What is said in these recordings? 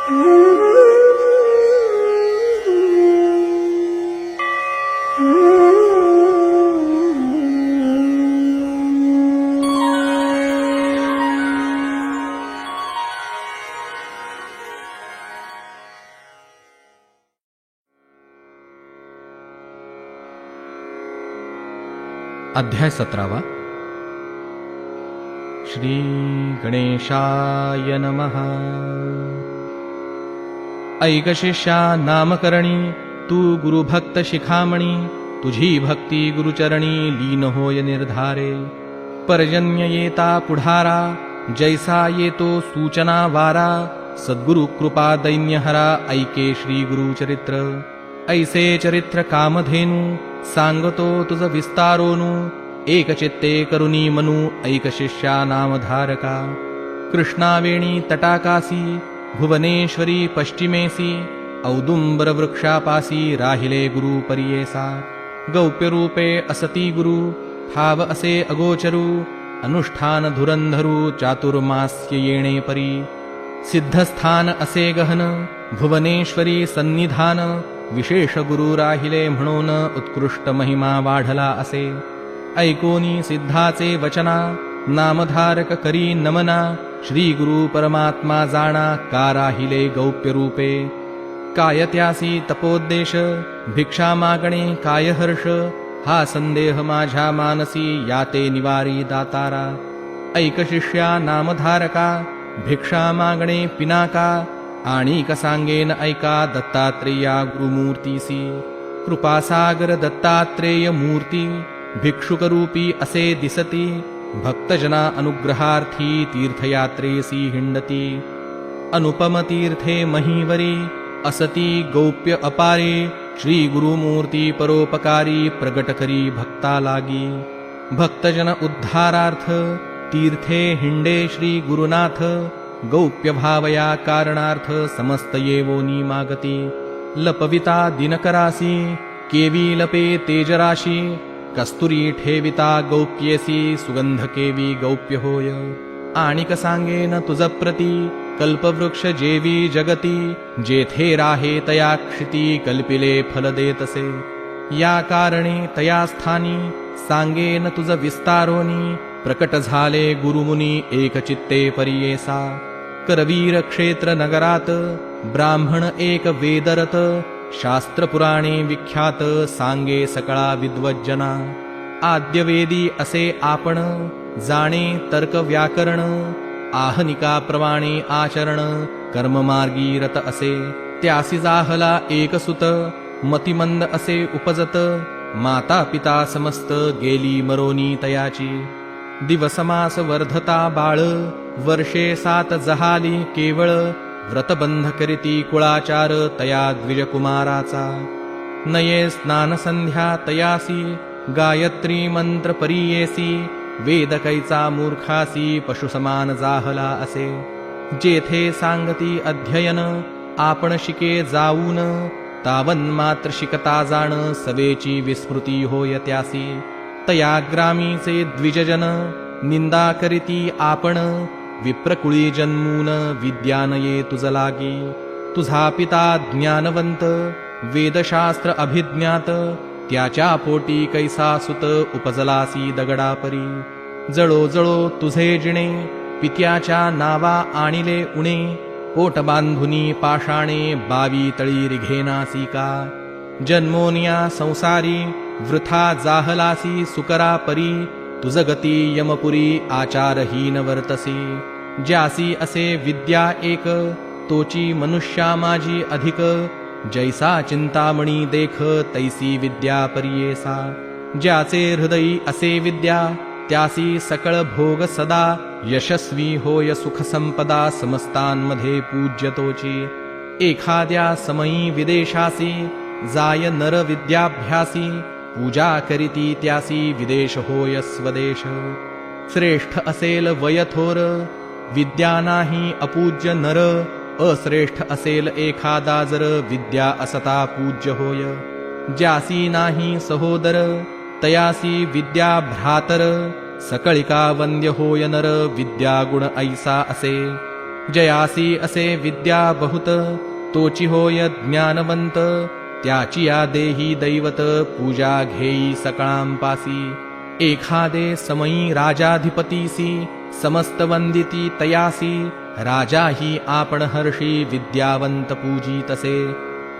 अध्याय 17 श्री गणेशाय नमः। ऐक शिष्या नामकरणी तू गुरुभक्त शिखामणी, तुझी भक्ती गुरुचरणी लीन होय निर्धारे। पर्जन्य येता पुढारा जैसा येतो सूचना वारा, सद्गुरु कृपा दैन्यहरा ऐके श्री गुरुचरित्र। ऐसे चरित्र कामधेनु सांगतो तुझ विस्तारोनु, एक चित्ते करुणी मनू ऐक शिष्या नामधारका। कृष्णावेणी तटाकासी भुवनेश्वरी पश्चिमेसी, औदुंबर वृक्षापासी राहिले गुरु परियेसा। गौप्यरूपे असती गुरु ठाव असे अगोचरू, अनुष्ठान धुरंधरू चातुर्मास्य येणे परी। सिद्धस्थान असे गहन भुवनेश्वरी सन्निधान, विशेष गुरु राहिले म्हणून उत्कृष्ट महिमा वाढला असे। ऐकोनी सिद्धाचे वचना नामधारक करी नमना, श्री गुरु परमात्मा जाणा का राहिले गौप्य रूपे। काय त्यासी तपोद्देश भिक्षा मागणे काय हर्ष, हा संदेह माझ्या मानसी याते निवारी दातारा। ऐक शिष्या नामधारका भिक्षा मागणे पिनाका, आणि सांगेन ऐका दत्तात्रेया गुरुमूर्तीसी। कृपासागर दत्तात्रेय मूर्ती भिक्षुकरूपी असे दिसती, भक्तजना अनुग्रहार्थी तीर्थयात्रेसी हिंडती। अनुपम तीर्थे महीवरी असती गौप्य अपारे, श्री गुरुमूर्ती परोपकारी प्रगट करी भक्ता लागी। भक्तजन उद्धारार्थ तीर्थे हिंडे श्री गुरुनाथ, गौप्य भावया कारणार्थ समस्त येवोनी मागती। लपविता दिनकरासी केवी लपे तेजराशी, कस्तुरी ठेविता गौप्येसी सुगंध केवी गौप्य होय। आणिक सांगेन तुझ प्रती कल्पवृक्ष जेवी जगती, जेथे राहे तया क्षिती कल्पिले फल देतसे। या कारणे तया स्थानी सांगेन तुझ विस्तारोनी, प्रकट झाले गुरुमुनी एक चित्ते परियेसा। करवीर क्षेत्र नगरात ब्राह्मण एक वेदरत, शास्त्र पुराणे विख्यात सांगे सकळा विद्वज्जना। आद्यवेदी असे आपण जाणे तर्क व्याकरण, आहनिका प्रमाणे आचरण कर्ममार्गी रत असे। त्यासी जाहला एक सुत मतिमंद असे उपजत, माता पिता समस्त गेली मरोनी तयाची। दिवसमास वर्धता बाळ वर्षे 7 जहाली केवळ, व्रतबंध करीती कुळाचार तया द्विजकुमाराचा। नये स्नान संध्या तयासी गायत्री मंत्र परियेसी, वेद कैचा मूर्खासी पशुसमान जाहला असे। जेथे सांगती अध्ययन आपण शिके जाऊन, तावन मात्र शिकता जाण सवेची विस्मृती होय त्यासी। तया ग्रामीचे द्विजजन निंदा करीती आपण, विप्रकुळी जन्मून विद्यानये तुझ लागी। तुझा पिता ज्ञानवंत वेदशास्त्र अभिज्ञात, त्याच्या पोटी कैसा सुत उपजलासी दगडापरी। जळो जळो तुझे जिणे पित्याच्या नावा आणिले उणे, पोट बांधुनी पाषाणे बावी तळी रिघेनासी का। जन्मोनिया संसारी वृथा जाहलासी सुकरा परी, तुझ गती यमपुरी आचारहीन वर्तसी। ज्यासी असे विद्या एक तोची मनुष्या माझी अधिक, जैसा चिंतामणी देख तैसी विद्या परियेसा। ज्याचे हृदयी असे विद्या त्यासी सकळ भोग सदा, यशस्वी होय सुख संपदा समस्तांमध्ये पूज्य तोची। एखाद्या समयी विदेशासी जाय नर विद्याभ्यासी, पूजा करीती त्यासी विदेश होय स्वदेश। श्रेष्ठ असेल वय थोर विद्या नाही अपूज्य नर, अश्रेष्ठ असेल एखादा जर विद्या असता पूज्य होय। ज्यासी नाही सहोदर तयासी विद्या भ्रातर, सकळिका वंद्य होय नर विद्या गुण ऐसा असे। जयासी असे विद्या बहुत, तोची होय ज्ञानवंत. त्याची या देही दैवत, पूजा घेई सकळांपासी. एखादे समयी राजाधिपतीसी, समस्त वंदिती तयासी. राजा ही आपण हर्षी, विद्यावंत पूजितसे.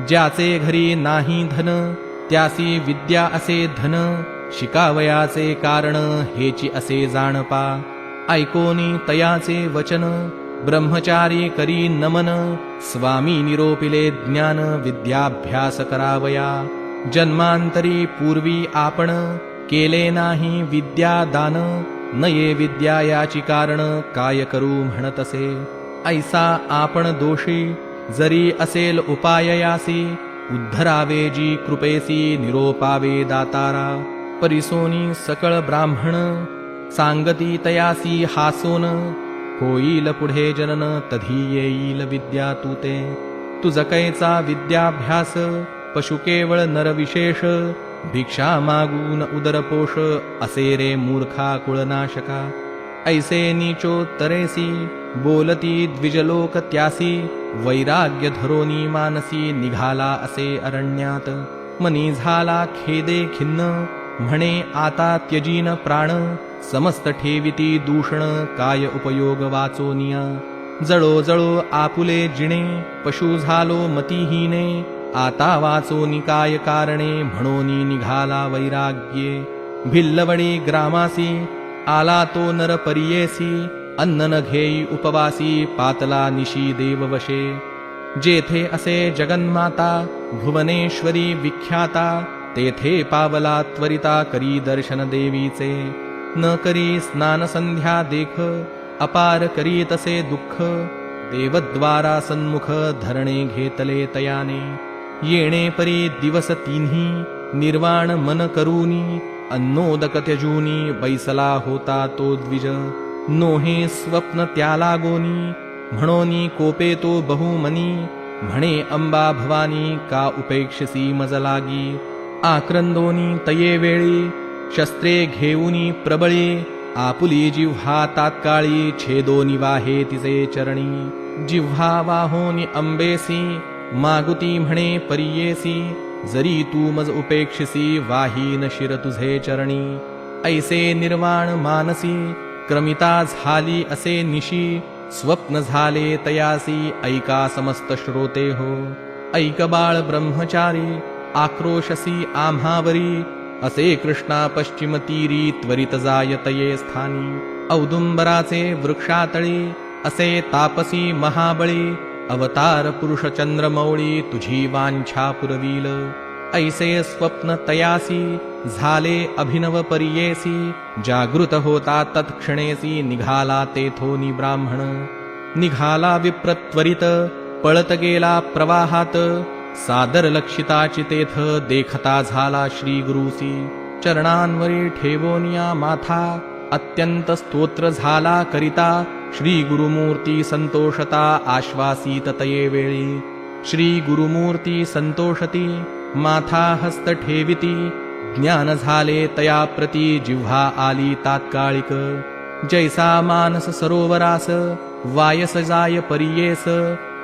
ज्याचे घरी नाही धन, त्यासी विद्या असे धन. शिकावयाचे कारण, हेची असे जाणपा. ऐकोनी तयाचे वचन, ब्रह्मचारी करी नमन. स्वामी निरोपिले ज्ञान, विद्याभ्यास करावया. जन्मांतरी पूर्वी आपण, केले नाही विद्यादान. नये विद्या याची कारण, काय करू म्हणतसे. ऐसा आपण दोषी, जरी असेल उपाय यासी. उद्धरावे जी कृपेसी, निरोपावे दातारा. परिसोनी सकळ ब्राह्मण, सांगती तयासी हासोन. होईल पुढे जनन, तधी येईल विद्या तूते. तुझ कैचा विद्याभ्यास, पशु केवळ नरविशेष. भिक्षा मागून उदरपोष, असे रे मूर्खा कुळनाशका. ऐसे नीचोत्तरेसी, बोलती द्विजलोक त्यासी. वैराग्य धरोनी मानसी, निघाला असे अरण्यात. मनी झाला खेदे खिन्न, म्हणे आता त्यजीन प्राण. समस्त ठेविती दूषण, काय उपयोग वाचोनिया. जळो जळो आपुले जिणे, पशु झालो मतिहीने. आता वाचोनी काय कारणे, म्हणोनी निघाला वैराग्ये. भिल्लवणी ग्रामासी, आला तो नर परियेसी. अन्न न घेई उपवासी, पातला निशी देववशे. जेथे असे जगन्माता, भुवनेश्वरी विख्याता. तेथे पावला त्वरिता, करी दर्शन देवीचे. न करी स्नान संध्या देख, अपार करी तसे दुःख. देवद्वारा सन्मुख, धरणे घेतले तयाने. येणे परी दिवस तिन्ही, निर्वाण मन करूनी. अन्नोदक त्यजूनी, बैसला होता तो द्विज. नोहे स्वप्न त्याला गोनी, म्हणोनी कोपे तो बहुमनी. म्हणे अंबा भवानी, का उपेक्षसी मज लागी. आक्रंदोनी तये वेळी, शस्त्रे घेऊनी प्रबळी. आपुली जिव्हा तात्काळी, छेदोनी वाहे तिचे चरणी. जिव्हा वाहोनी अंबेसी, मागुती म्हणे परियेसी. जरी तू मज उपेक्षसी, वाहीन शिर तुझे चरणी. ऐसे निर्वाण मानसी, क्रमिता झाली असे निशी. स्वप्न झाले तयासी, ऐका समस्त श्रोते हो. ऐक बाळ ब्रह्मचारी, आक्रोशसी आम्हावरी. असे कृष्णा पश्चिम तीरी, त्वरित जायतये स्थानी. औदुंबराचे वृक्षातळी, असे तापसी महाबळी. अवतार पुरुष चंद्रमौळी, तुझी वांछा पुरवील. ऐसे स्वप्न तयासी, झाले अभिनव परियेसी. जागृत होता तत्क्षणेसी, निघाला तेथोनी ब्राह्मण. निघाला विप्रत्वरित, पळत गेला प्रवाहात. सादर लक्षिताची तेथ, देखता झाला श्री गुरुसी. चरणांवरी ठेवोनिया माथा, अत्यंत स्तोत्र झाला करिता. श्री गुरुमूर्ती संतोषता, आश्वासित तये वेळी. श्री गुरुमूर्ती संतोषती, माथा हस्त ठेविती. ज्ञान झाले तया प्रती, जिव्हा आली तात्कालिक. जैसा मानस सरोवरास, वायस जाय परियेस.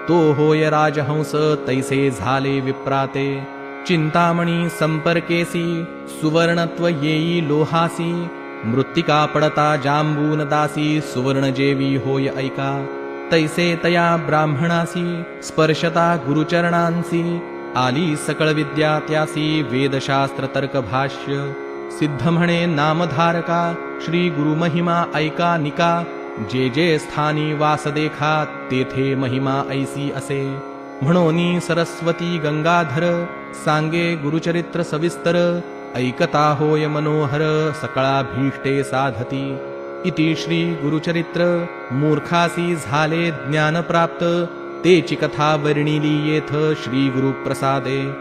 तो होय राजहंस, तैसे झाले विप्राते. चिंतामणी संपर्केसी, सुवर्णत्व येई लोहासी. मृत्तिका पडता जांबून दासी, सुवर्ण जेवी होय ऐका. तैसे तया ब्राह्मणासी, स्पर्शता गुरुचरणांसी. आली सकळ विद्या त्यासी, वेदशास्त्र तर्क भाष्य. सिद्ध म्हणे नामधारका, श्री गुरुमहिमा ऐका निका. जे जे स्थानी वास देखा, तेथे महिमा ऐसी असे. म्हणोनी सरस्वती गंगाधर, सांगे गुरुचरित्र सविस्तर. ऐकता होय मनोहर, सकळा भीष्टे साधती. इति श्री गुरुचरित्र, मूर्खासी झाले ज्ञान प्राप्त. तेची कथा वर्णिली येथ श्री गुरुप्रसादे.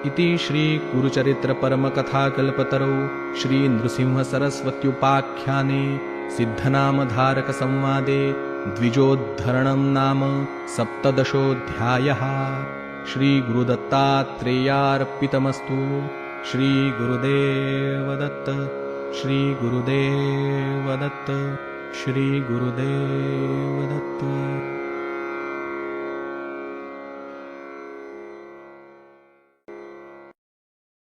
इति श्री गुरुचरित्र परमकथा कल्पतरौ श्री नृसिंह सरस्वत्युपाख्याने सिद्धनामधारक संवादे द्विजोद्धरणं नाम सप्तदशोऽध्यायः. श्री गुरुदत्तात्रेयार्पितमस्तु. श्री गुरुदेव दत्त. श्री गुरुदेव दत्त. श्री गुरुदेव दत्त.